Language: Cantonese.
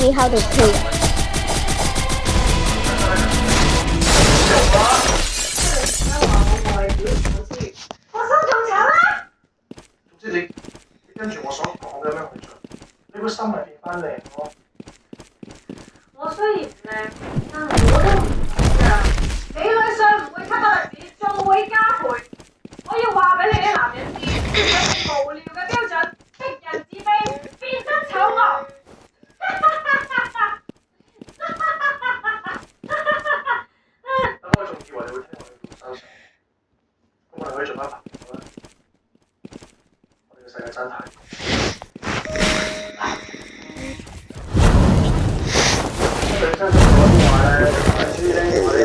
me how to play 啊。總之你跟住我所講咁樣去做，你個心咪變翻靚咯。我雖然唔靚，但係我都唔㗎。理論上唔會吸得特子，仲會加倍。我要話俾你啲男人知，用無聊嘅標準逼人自卑，變身醜惡。等我仲以為你會聽我哋咁收手，咁我哋可以做翻朋友啦。我哋嘅世界真係〜你真係講話咧，係知咧，我哋